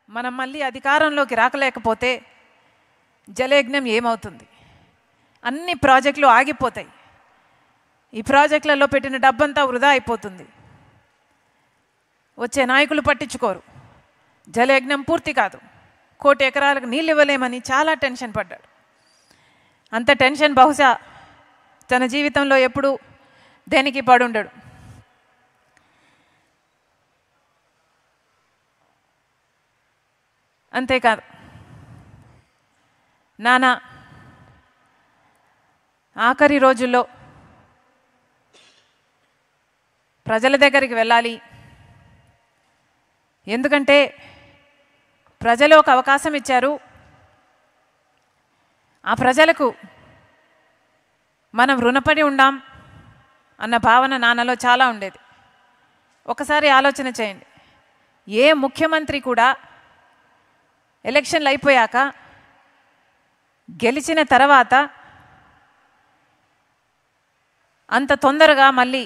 మనం మళ్ళీ అధికారంలోకి రాకలేకపోతే జలయజ్ఞం ఏమవుతుంది? అన్ని ప్రాజెక్టులు ఆగిపోతాయి. ఈ ప్రాజెక్టులలో పెట్టిన డబ్బంతా వృధా అయిపోతుంది. వచ్చే నాయకులు పట్టించుకోరు. జలయజ్ఞం పూర్తి కాదు. 1 కోటి ఎకరాలకు నీళ్ళు ఇవ్వలేమని చాలా టెన్షన్ పడ్డాడు. అంత టెన్షన్ బహుశా తన జీవితంలో ఎప్పుడూ దేనికి పడుండడు. అంతేకాదు, నాన్న ఆఖరి రోజుల్లో ప్రజల దగ్గరికి వెళ్ళాలి. ఎందుకంటే ప్రజలు ఒక అవకాశం ఇచ్చారు. ఆ ప్రజలకు మనం రుణపడి ఉండాం అన్న భావన నాన్నలో చాలా ఉండేది. ఒకసారి ఆలోచన చేయండి. ఏ ముఖ్యమంత్రి కూడా ఎలక్షన్లు అయిపోయాక గెలిచిన తర్వాత అంత తొందరగా మళ్ళీ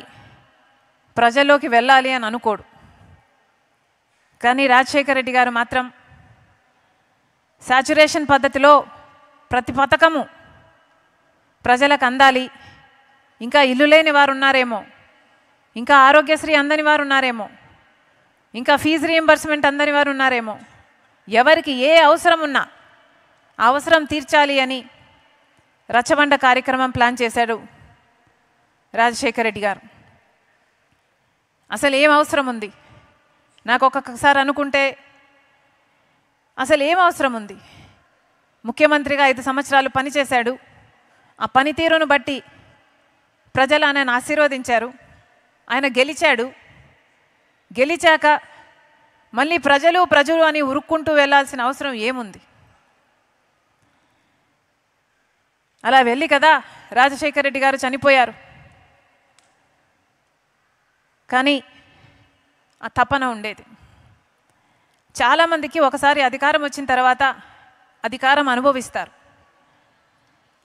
ప్రజల్లోకి వెళ్ళాలి అని అనుకోడు. కానీ రాజశేఖర రెడ్డి గారు మాత్రం సాచురేషన్ పద్ధతిలో ప్రతి పథకము ప్రజలకు అందాలి. ఇంకా ఇల్లు లేని వారు ఉన్నారేమో, ఇంకా ఆరోగ్యశ్రీ అందని వారు ఉన్నారేమో, ఇంకా ఫీజు రీయింబర్స్మెంట్ అందని వారు ఉన్నారేమో, ఎవరికి ఏ అవసరం ఉన్నా అవసరం తీర్చాలి అని రచ్చబండ కార్యక్రమం ప్లాన్ చేశాడు రాజశేఖర రెడ్డి గారు. అసలు ఏం అవసరం ఉంది? నాకు ఒక్కొక్కసారి అనుకుంటే అసలు ఏం అవసరం ఉంది? ముఖ్యమంత్రిగా 5 సంవత్సరాలు పనిచేశాడు. ఆ పనితీరును బట్టి ప్రజలు ఆయనను ఆశీర్వదించారు. ఆయన గెలిచాడు. గెలిచాక మళ్ళీ ప్రజలు అని ఉరుక్కుంటూ వెళ్ళాల్సిన అవసరం ఏముంది? అలా వెళ్ళి కదా రాజశేఖర రెడ్డి గారు చనిపోయారు. కానీ ఆ తపన ఉండేది. చాలామందికి ఒకసారి అధికారం వచ్చిన తర్వాత అధికారం అనుభవిస్తారు.